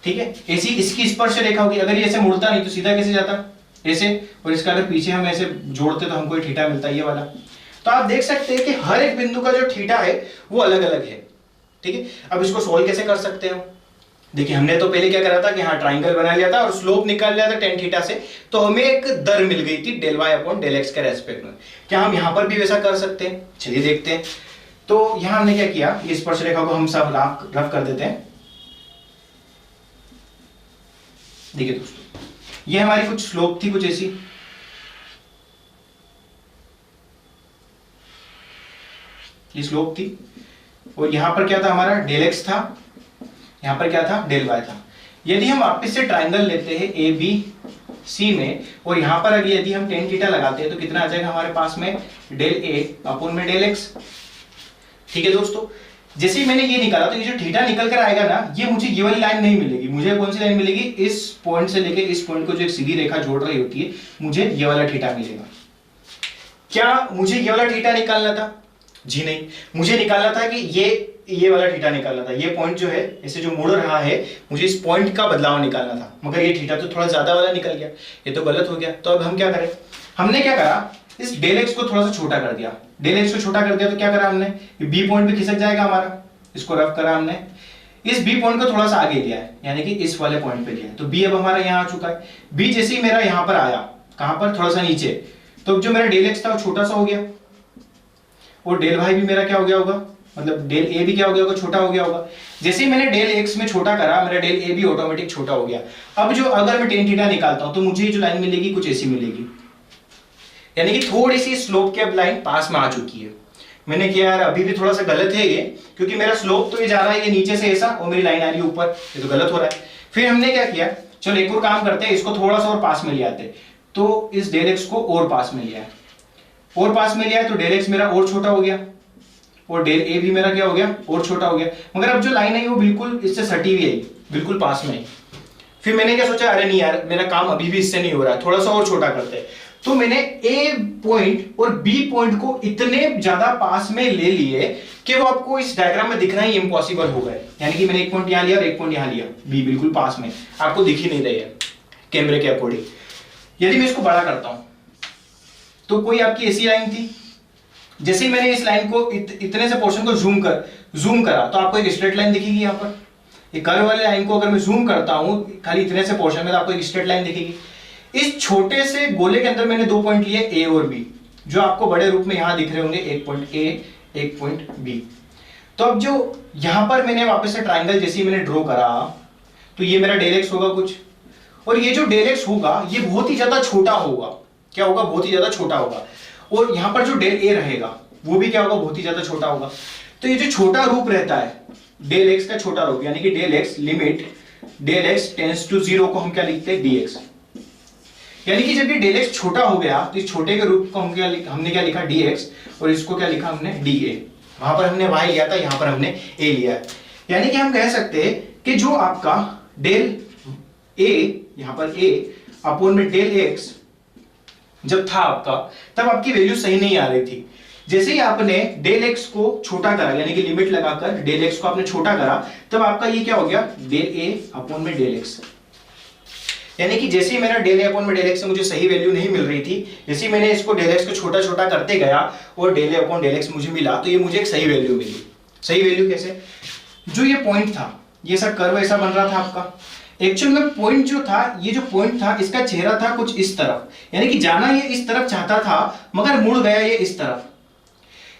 ठीक है, ऐसी इसकी स्पर्श रेखा होगी। अगर ये ऐसे मुड़ता नहीं तो सीधा कैसे जाता, ऐसे, और इसका अगर पीछे हम ऐसे जोड़ते तो हमको थीटा मिलता है, ये वाला। तो आप देख सकते हैं कि हर एक बिंदु का जो थीटा है वो अलग अलग है। ठीक है, अब इसको सोल्व कैसे कर सकते हैं? देखिए, हमने तो पहले क्या करा था कि हाँ ट्राइंगल बना लिया था और स्लोप निकाल लिया था tan थीटा से, तो हमें एक दर मिल गई थी del y upon del x के रेस्पेक्ट में। क्या हम यहां पर भी वैसा कर सकते हैं? चलिए देखते हैं। तो यहां हमने क्या किया, ये स्पर्श रेखा को हम सब रफ कर देते हैं। देखिए दोस्तों, ये हमारी कुछ स्लोप थी, कुछ ऐसी, ये स्लोप थी, और यहां पर क्या था हमारा del x था, यहां पर क्या था del y था। यदि हम वापस से ट्राइंगल लेते हैं ए बी सी में, और यहां पर अगर यदि हम tan थीटा लगाते हैं तो कितना आ जाएगा हमारे पास में, del a अपॉन में del x। ठीक है दोस्तों, जैसे ही मैंने ये निकाला तो ये जो थीटा निकल कर आएगा ना, ये मुझे ये वाली लाइन नहीं मिलेगी। मुझे कौन सी लाइन मिलेगी? इस पॉइंट से लेके इस पॉइंट को जो एक सीधी रेखा जोड़ रही होती है, मुझे ये वाला थीटा मिलेगा। क्या मुझे ये वाला थीटा निकालना था? जी नहीं, मुझे निकालना था कि ये वाला थीटा निकालना था। ये पॉइंट जो है ऐसे जो मुड़ रहा है, मुझे इस पॉइंट का बदलाव निकालना था, मगर ये थीटा तो थोड़ा ज्यादा वाला निकल गया, ये तो गलत हो गया। तो अब हम क्या करें? हमने क्या करा, इस del x को थोड़ा सा छोटा कर दिया। del x को छोटा कर दिया तो क्या करा हमने, बी पॉइंट पे खिसक जाएगा हमारा, इसको रफ करा हमने। इस बी पॉइंट को थोड़ा सा आगे लिया है, यानी कि इस वाले पॉइंट पे लिया है, तो बी अब हमारा यहाँ आ चुका है। बी जैसे ही मेरा यहाँ पर आया, कहां पर, थोड़ा सा नीचे, तो जो मेरा del x था वो छोटा सा हो गया, और del y भी मेरा क्या हो गया होगा, मतलब del a भी क्या हो गया होगा, छोटा हो गया होगा। जैसे ही मैंने del x में छोटा करा, मेरा del a भी ऑटोमेटिक छोटा हो गया। अब जो अगर मैं tan थीटा निकालता हूं तो मुझे जो लाइन मिलेगी कुछ ऐसी मिलेगी, यानी कि थोड़ी सी स्लोप की अब लाइन पास में आ चुकी है। मैंने किया यार अभी भी थोड़ा सा गलत है ये, क्योंकि मेरा स्लोप तो ये जा रहा है ये नीचे से ऐसा, और मेरी लाइन आ रही है ऊपर, ये तो गलत हो रहा है। फिर हमने क्या किया, चलो एक और काम करते हैं, इसको थोड़ा सा और पास में ले आते। तो इस del x को और पास में लिया है, और पास में लिया है, तो del x मेरा और छोटा हो गया, और del a भी मेरा क्या हो गया, और छोटा हो गया। मगर अब जो लाइन है वो बिल्कुल इससे सटी हुई है, बिल्कुल पास में। फिर मैंने क्या सोचा, अरे नहीं यार मेरा काम अभी भी इससे नहीं हो रहा है, थोड़ा सा और छोटा करते हैं। तो मैंने ए पॉइंट और बी पॉइंट को इतने ज्यादा पास में ले लिए कि वो आपको इस डायग्राम में दिखना ही इम्पॉसिबल हो गए। यानी कि मैंने एक पॉइंट यहां लिया और एक पॉइंट यहां लिया, बी बिल्कुल पास में, आपको दिख ही नहीं रही है कैमरे के अकॉर्डिंग। यदि मैं इसको बड़ा करता हूं तो कोई आपकी ऐसी लाइन थी, जैसे ही मैंने इस लाइन को इतने से पोर्शन को जूम करा तो आपको एक स्ट्रेट लाइन दिखेगी। यहाँ पर एक कर्व वाली लाइन को अगर मैं जूम करता हूं खाली इतने से पोर्शन में, तो आपको एक स्ट्रेट लाइन दिखेगी। इस छोटे से गोले के अंदर मैंने दो पॉइंट लिए ए और बी, जो आपको बड़े रूप में यहां दिख रहे होंगे, एक पॉइंट ए एक पॉइंट बी। तो अब जो यहां पर मैंने वापस से ट्राइंगल जैसे मैंने ड्रॉ करा, तो ये मेरा del x होगा कुछ, और ये जो डेल एक्स होगा ये बहुत ही ज्यादा छोटा होगा। क्या होगा? बहुत ही ज्यादा छोटा होगा। और यहां पर जो डेल ए रहेगा वो भी क्या होगा? बहुत ही ज्यादा छोटा होगा। तो ये जो छोटा रूप रहता है डेल एक्स का छोटा रूप, यानी कि del x limit del x tends to 0 को हम क्या लिखते हैं? dx। यानी कि जब ये डेल एक्स छोटा हो गया तो इस छोटे के रूप को हमने क्या लिखा? dx। और इसको क्या लिखा हमने? dA। वहां पर हमने y लिया था, यहां पर हमने a लिया है। यानी कि हम कह सकते हैं कि जो आपका डेल a, यहां पर a अपोन में डेल x जब था आपका, तब आपकी वैल्यू सही नहीं आ रही थी। जैसे ही आपने डेल एक्स को छोटा करा, यानी कि लिमिट लगाकर डेल एक्स को आपने छोटा करा, तब आपका ये क्या हो गया? डेल ए अपॉन में डेल एक्स। यानी कि जैसे ही मेरा डेल ए अपॉन में डेल एक्स से मुझे सही वैल्यू नहीं मिल रही थी, जैसे ही मैंने इसको डेल एक्स को छोटा छोटा करते गया और del A upon del x मुझे मिला, तो ये मुझे एक सही वैल्यू मिली। सही वैल्यू कैसे? जो ये पॉइंट था, ये सब कर्व ऐसा बन रहा था आपका, एक्चुअल में पॉइंट जो था, ये जो पॉइंट था इसका चेहरा था कुछ इस तरफ, यानी कि जाना ये इस तरफ चाहता था मगर मुड़ गया ये इस तरफ।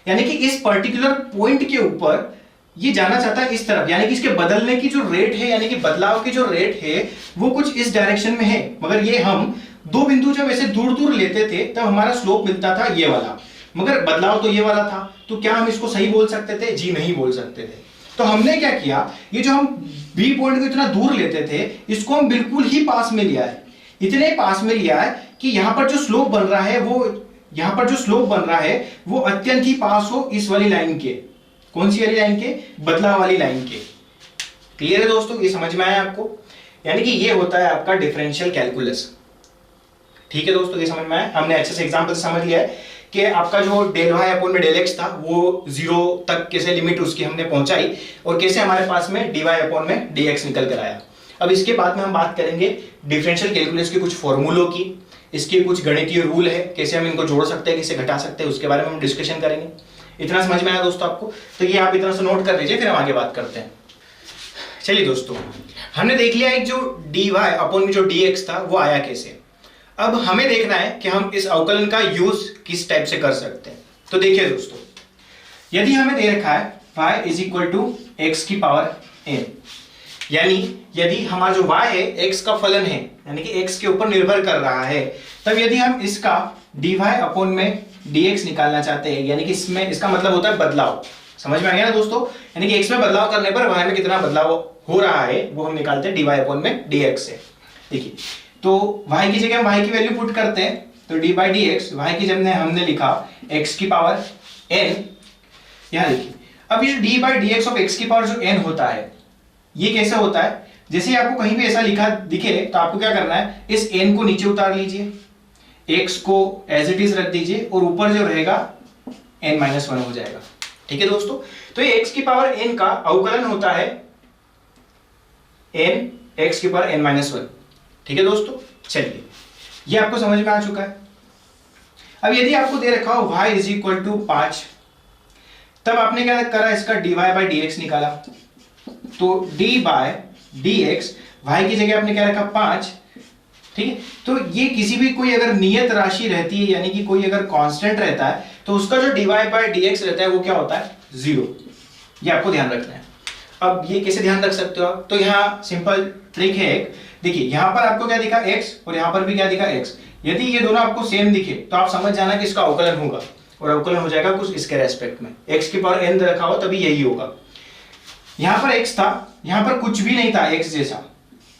यानी कि इस पर्टिकुलर पॉइंट के ऊपर ये जाना चाहता है इस तरफ, यानी कि इसके बदलने की जो रेट है, यानी कि बदलाव की जो रेट है वो कुछ इस डायरेक्शन में है। मगर ये हम दो बिंदु जब ऐसे दूर दूर लेते थे तब हमारा स्लोप मिलता था ये वाला, मगर बदलाव तो ये वाला था। तो क्या हम इसको सही बोल सकते थे? जी नहीं बोल सकते थे। तो हमने क्या किया, ये जो हम बी पॉइंट को इतना दूर लेते थे इसको हम बिल्कुल ही पास में लिया है। इतने पास में लिया है कि यहां पर जो स्लोप बन रहा है वो, यहां पर जो स्लोप बन रहा है वो अत्यंत ही पास हो इस वाली लाइन के। कौन सी वाली लाइन के? बदलाव वाली लाइन के। क्लियर है दोस्तों? ये समझ में आया आपको? यानी कि ये होता है आपका डिफरेंशियल कैलकुलस। ठीक है दोस्तों, ये समझ में आया? हमने अच्छे से एग्जांपल से समझ लिया है कि आपका जो डेल वाई अपॉन में डेल एक्स था वो 0 तक कैसे लिमिट उसकी हमने पहुंचाई और कैसे हमारे पास में dy अपॉन में dx निकल कर आया। अब इसके बाद में हम बात करेंगे डिफरेंशियल कैलकुलस के कुछ फॉर्मूलों की, इसके कुछ गणितीय रूल है, कैसे हम इनको जोड़ सकते हैं, कैसे घटा सकते हैं, उसके बारे में हम डिस्कशन करेंगे। इतना समझ में आया दोस्तों आपको? तो ये आप इतना से नोट कर लीजिए, फिर हम आगे बात करते हैं। चलिए दोस्तों, हमने देख लिया एक जो dy अपॉन में जो dx था वो आया कैसे। अब हमें देखना है कि हम इस अवकलन का यूज किस टाइप से कर सकते हैं। तो देखिए दोस्तों, यदि हमें दे रखा है y is equal to x की पावर n, यानी यदि हमारा जो y है x का फलन है, यानी कि x के ऊपर निर्भर कर रहा है, तब यदि हम इसका dy अपॉन में dx निकालना चाहते हैं, यानी कि इसमें इसका मतलब होता है बदलाव। समझ में आ गया ना दोस्तों? यानी कि x में बदलाव करने पर y में कितना बदलाव हो रहा है वो हम निकालते हैं dy अपॉन में dx से। देखिए, तो y की जगह हम y की वैल्यू पुट करते हैं, तो dy बाई dx, y की जब हमने लिखा x की पावर n। यहां देखिए, अब ये dy by dx of x की पावर जो n होता है ये कैसे होता है? जैसे आपको कहीं भी ऐसा लिखा दिखे तो आपको क्या करना है, इस n को नीचे उतार लीजिए, x को एज इट इज रख दीजिए और ऊपर जो रहेगा n-1 हो जाएगा। ठीक है दोस्तों, तो ये x की पावर n का अवकलन होता है n x की पावर n-1। ठीक है दोस्तों, चलिए ये आपको समझ में आ चुका है। अब यदि आपको दे रखा हो y इज इक्वल टू 5, तब आपने क्या करा, इसका dy बाई dx निकाला। तो d बाय dx, y की जगह आपने क्या रखा 5। ठीक है, तो ये किसी भी कोई अगर नियत राशि रहती है, यानी कि कोई अगर कांस्टेंट रहता है, तो उसका जो dy बाय dx रहता है वो क्या होता है? 0। ये आपको ध्यान रखना है। अब ये कैसे ध्यान रख सकते हो आप? तो यहाँ सिंपल ट्रिक है एक। देखिए, यहां पर आपको क्या दिखा x और यहां पर भी क्या दिखा x। यदि ये दोनों आपको सेम दिखे तो आप समझ जाना कि इसका अवकलन होगा, और अवकलन हो जाएगा कुछ इसके रेस्पेक्ट में। x की पावर n रखा हो तभी यही होगा। यहां पर x था, यहां पर कुछ भी नहीं था x जैसा,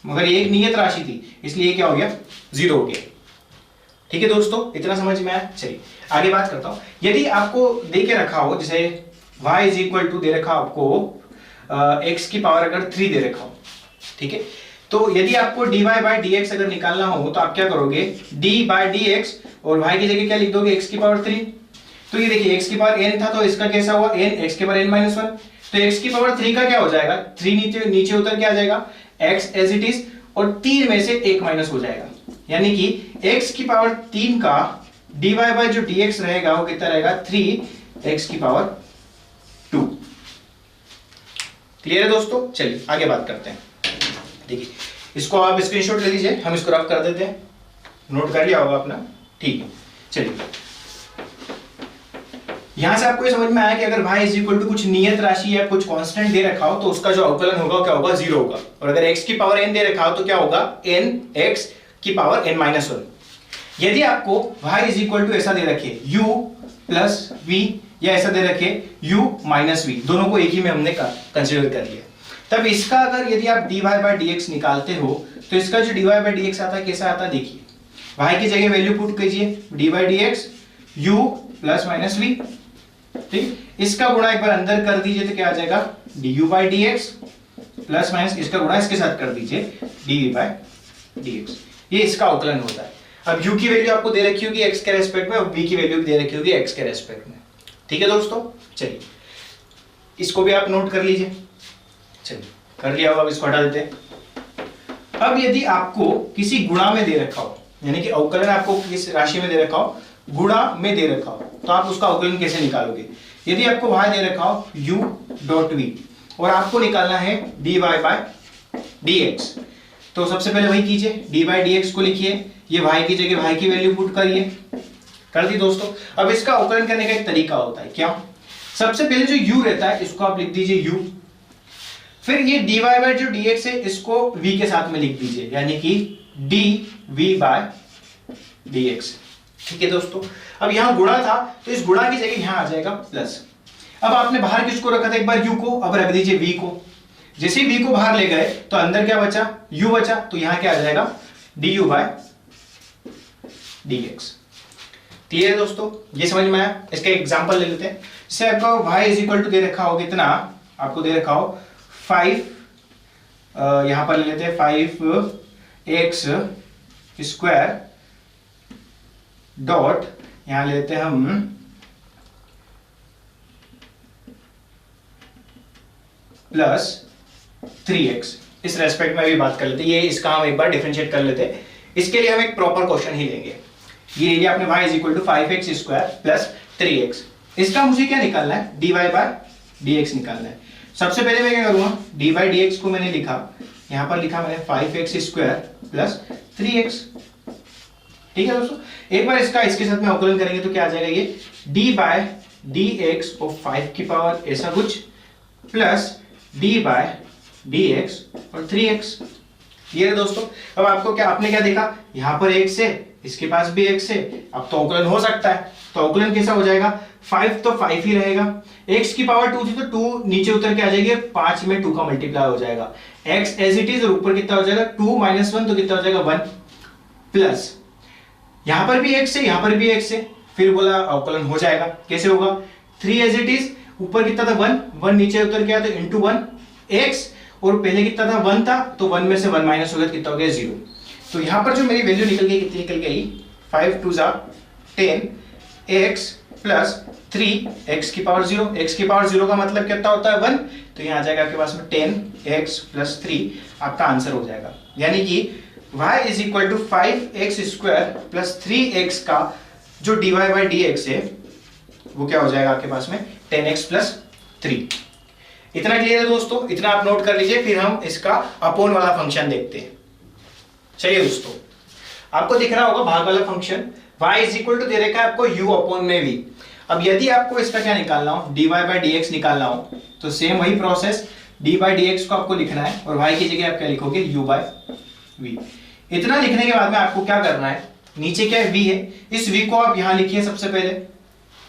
मगर ये एक नियत राशि थी, इसलिए क्या हो गया? 0 हो गया। ठीक है दोस्तों, इतना समझ में आया? चलिए आगे बात करता हूं। यदि आपको दे के रखा हो, जैसे y इज इक्वल टू दे रखा आपको x की पावर अगर 3 दे रखा हो, ठीक है, तो यदि आपको dy बाई dx अगर निकालना हो तो आप क्या करोगे, d बाई dx और y की जगह क्या लिख दोगे? x की पावर 3। तो ये देखिए, x की पावर n था तो इसका कैसा हुआ? n, x की पावर n-1। तो x की पावर 3 का क्या हो जाएगा? 3 नीचे उतर के आ जाएगा, x एज इट इज, और 3 में से 1 माइनस हो जाएगा, यानी कि x की पावर 3 का dy बाई जो dx रहेगा वो कितना रहेगा? 3x की पावर 2। क्लियर है दोस्तों? चलिए आगे बात करते हैं। देखिए, इसको आप स्क्रीनशॉट ले लीजिए, हम इसको रफ कर देते हैं। नोट कर लिया होगा अपना? ठीक है, चलिए यहां से आपको ये समझ में आया कि अगर y इज इक्वल टू कुछ नियत राशि या कुछ कांस्टेंट दे रखा हो तो उसका जो अवकलन होगा क्या होगा, 0 होगा। और अगर x की पावर n दे रखा हो तो क्या होगा, n x की पावर n-1। यदि आपको y इज इक्वल टू ऐसा दे रखे u प्लस v या ऐसा दे रखे u माइनस v, दोनों को एक ही में हमने कंसीडर कर लिया, तब इसका अगर यदि आप dy बाय dx निकालते हो तो इसका जो dy बाय dx आता है कैसा आता है, देखिए y की जगह वैल्यू पुट कीजिए dy by dx u plus minus v, ठीक। इसका गुणा एक बार अंदर कर दीजिए तो क्या आ जाएगा, du by dx plus minus इसका गुणा इसके साथ कर दीजिए dv बाय dx, ये इसका अवकलन होता है। अब u की वैल्यू आपको दे रखी होगी x के रेस्पेक्ट में और v की वैल्यू दे रखी होगी x के रेस्पेक्ट में, ठीक है दोस्तों। चलिए इसको भी आप नोट कर लीजिए, चलिए कर लिया होगा, अब इसको हटा देते हैं। अब यदि आपको किसी गुणा में दे रखा हो, यानी कि अवकलन आपको किस राशि में दे रखा हो, गुणा में दे रखा हो, तो आप उसका अवकलन कैसे निकालोगे। यदि आपको y दे रखा हो u डॉट v और आपको निकालना है dy बाय dx, तो सबसे पहले वही कीजिए, dy बाय dx को लिखिए, ये y की जगह y की वैल्यू पुट करिए, कर दी दोस्तों। अब इसका अवकलन करने का एक तरीका होता है, क्या, सबसे पहले जो u रहता है इसको आप लिख दीजिए u, फिर ये dy बाय जो dx है इसको v के साथ में लिख दीजिए, यानी कि dv बाय dx, ठीक है दोस्तों। अब यहां गुणा था तो इस गुणा की जगह यहां आ जाएगा प्लस। अब आपने बाहर किसको रखा था, एक बार u को, अब रख दीजिए v को। जैसे v को बाहर ले गए तो अंदर क्या बचा, u बचा, तो यहां क्या आ जाएगा du बाय dx। क्लियर है दोस्तों, ये समझ में आया। इसका एग्जांपल ले लेते हैं। जैसे आपका y इज इक्वल टू दे रखा हो कितना, आपको दे रखा हो 5, यहां पर ले लेते हैं 5x स्क्वायर डॉट, यहां ले लेते हैं हम प्लस 3x, इस रेस्पेक्ट में भी बात कर लेते हैं। ये इसका हम एक बार डिफरेंशिएट कर लेते हैं, इसके लिए हम एक प्रॉपर क्वेश्चन ही लेंगे। ये लिया आपने y is equal to 5x square plus 3x, इसका मुझे क्या निकालना है, dy बाय dx निकालना है। सबसे पहले मैं क्या करूंगा, dy बाय dx को मैंने लिखा, यहां पर लिखा मैंने 5x स्क्वायर प्लस 3x, ठीक है दोस्तों। एक बार इसका इसके साथ में अवकलन करेंगे तो क्या आ जाएगा, ये d बाय dx और 5 की पावर ऐसा कुछ प्लस d बाय dx और 3x, ये है दोस्तों। अब आपको क्या, आपने क्या देखा, यहां पर x है, इसके पास भी x है, अब तो अवकलन हो सकता है, तो अवकलन कैसा हो जाएगा, 5 तो 5 ही रहेगा, x की पावर 2 थी तो 2 नीचे उतर के आ जाएगी, 5 में 2 का मल्टीप्लाई हो जाएगा, x एज इट इज, और ऊपर कितना हो जाएगा 2 माइनस 1 तो कितना हो जाएगा 1, प्लस यहां पर भी x है, यहां पर भी x है, फिर बोला अवकलन हो जाएगा, कैसे होगा, 3 एज इट इज, ऊपर कितना था 1 नीचे उतर के आया तो इंटू 1 x, और पहले कितना था 1 था, तो 1 में से 1 माइनस हो गया, कितना हो गया 0। तो यहां पर जो मेरी वैल्यू निकल गई, कितनी निकल गई, 5 2 10 x प्लस 3 x की पावर 0, x की पावर 0 का मतलब कितना होता है 1, तो यहां आ जाएगा आपके पास में 10x प्लस 3, आपका आंसर हो जाएगा। यानी कि y is equal to 5x square plus 3x का जो dy बाय dx है वो क्या हो जाएगा आपके पास में 10x प्लस 3। इतना क्लियर है दोस्तों, इतना आप नोट कर लीजिए, फिर हम इसका अपोन वाला फंक्शन देखते हैं। चलिए दोस्तों, आपको दिख रहा होगा भाग वाला function, y is equal to दे रखा है आपको u अपॉन में v। अब यदि आपको इसका क्या निकालना हो, dy बाय dx निकालना हो, तो सेम वही प्रोसेस, d बाय dx को आपको लिखना है और y की जगह आप क्या लिखोगे, u बाय v। इतना लिखने के बाद में आपको क्या करना है, नीचे क्या है v है, इस v को आप यहां लिखिए, सबसे पहले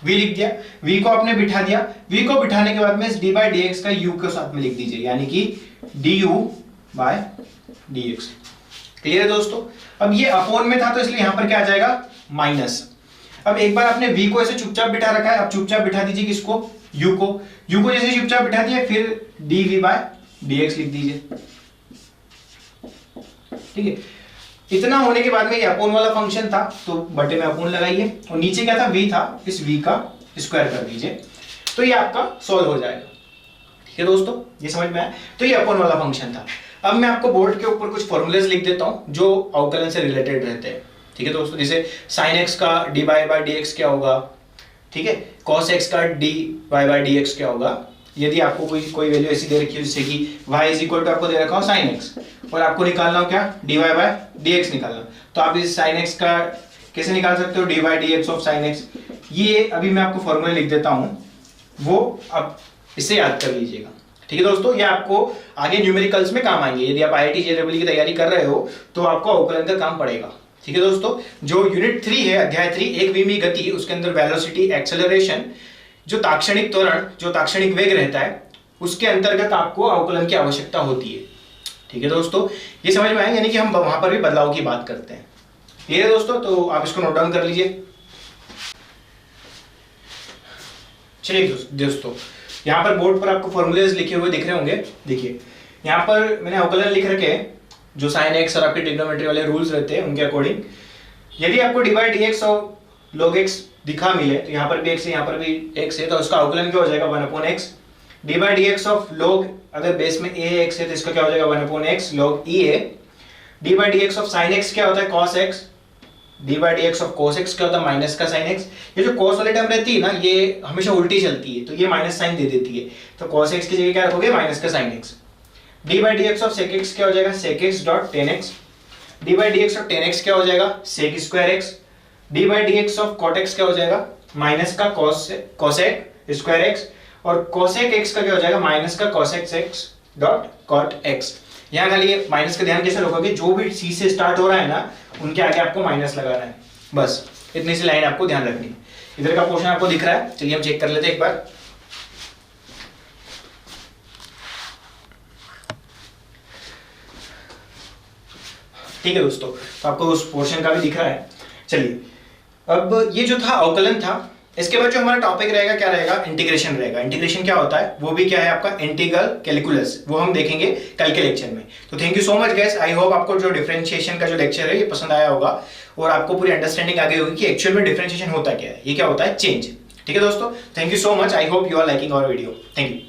v लिख दिया, v को आपने बिठा दिया, v को बिठाने के बाद में इस d बाय dx का u के साथ में लिख दीजिए, यानी कि du बाय dx। क्लियर है दोस्तों। अब ये अपोन में था तो इसलिए यहां पर क्या आ जाएगा, माइनस। अब एक बार आपने v को ऐसे चुपचाप बिठा रखा है, अब चुपचाप बिठा दीजिए किसको, u को जैसे चुपचाप बिठा दिया, फिर dv बाय dx लिख दीजिए, ठीक है। इतना होने के बाद में ये अपोन वाला फंक्शन था तो बटे में अपोन लगाइए, और नीचे क्या था, v था, इस v का स्क्वायर कर दीजिए, तो ये आपका सॉल्व हो जाएगा। ठीक है दोस्तों, ये समझ में आया। तो ये अपोन वाला फंक्शन था। अब मैं आपको बोर्ड के ऊपर कुछ फॉर्मूलेज लिख देता हूं जो अवकलन से रिलेटेड रहते हैं। ठीक है दोस्तों, जैसे sin x का dy बाय dx क्या होगा, ठीक है, cos x का dy बाय dx क्या होगा। यदि आपको कोई वैल्यू ऐसी दे रखी है जैसे कि y इज इक्वल टू आपको दे रखा हो sin x, और आपको निकालना हो क्या, dy बाय dx निकालना, तो आप इस sin x का कैसे निकाल सकते हो, dy dx of sin x, ये अभी मैं आपको फॉर्मूला लिख देता हूं, वो अब इसे याद कर लीजिएगा। ठीक है दोस्तों, ये आपको आगे न्यूमेरिकल्स में काम आएंगे। यदि आप IIT JEE की तैयारी कर रहे हो तो आपको अवकलन का काम पड़ेगा। ठीक है दोस्तों, जो यूनिट 3 है, अध्याय 3 एक विमीय गति, उसके अंदर वेलोसिटी, एक्सेलरेशन, जो ताक्षणिक त्वरण, जो ताक्षणिक वेग रहता है, उसके अंतर्गत आपको अवकलन की आवश्यकता होती है। ठीक है दोस्तों, ये समझ में आए, यानी कि हम वहां पर भी बदलाव की बात करते हैं। ठीक है दोस्तों, तो आप इसको नोट डाउन कर लीजिए। चलिए दोस्तों, यहाँ पर बोर्ड पर आपको फॉर्मूलेज लिखे हुए दिख रहे होंगे। देखिए यहाँ पर मैंने अवकलन लिख रखे हैं, जो साइन एक्स और आपके ट्रिग्नोमेट्री वाले रूल्स रहते हैं उनके अकॉर्डिंग। यदि आपको डी बाई डी एक्स और log x दिखा मिले, तो यहाँ पर भी x है, यहाँ पर भी x है, तो उसका अवकलन क्या हो जाएगा 1/x। D by d x of log, अगर बेस में a x है तो इसका क्या हो जाएगा 1/x log e a। D by d x of sine x क्या होता है cos x। D by d x of cos x क्या होता है माइनस का साइन x। ये जो cos वाली टर्म रहती है ना, ये हमेशा उल्टी चलती है, तो ये माइनस साइन दे देती है, तो cos x की जगह क्या रखोगे माइनस का sine x। D by d x of sec x क्या हो जाएगा sec x dot tan x। D by d x of tan x क्या हो जाएगा sec square x। D by d x of cot x क्या हो जाएगा minus का cosec स्क्वायर x, और cosec x का क्या हो जाएगा माइनस का cosec x dot cot x। यहाँ खाली माइनस का ध्यान कैसे रखोगे, जो भी c से स्टार्ट हो रहा है ना, उनके आगे आपको माइनस लगाना है, बस इतनी सी लाइन आपको ध्यान रखनी है। इधर का पोर्शन आपको दिख रहा है, चलिए हम चेक कर लेते हैं एक बार। ठीक है दोस्तों, तो आपको उस पोर्शन का भी दिख रहा है। चलिए, अब ये जो था अवकलन था, इसके बाद जो हमारा टॉपिक रहेगा क्या रहेगा, इंटीग्रेशन रहेगा। इंटीग्रेशन क्या होता है, वो भी क्या है आपका इंटीग्रल कैलकुलस, वो हम देखेंगे कल के लेक्चर में। तो thank you so much guys, I hope आपको जो डिफरेंशिएशन का जो लेक्चर है ये पसंद आया होगा और आपको पूरी अंडरस्टैंडिंग आ गई होगी कि एक्चुअल में डिफरेंशिएशन होता क्या है, ये क्या होता है चेंज। ठीक है दोस्तों, thank you so much, I hope you are liking our video, thank you.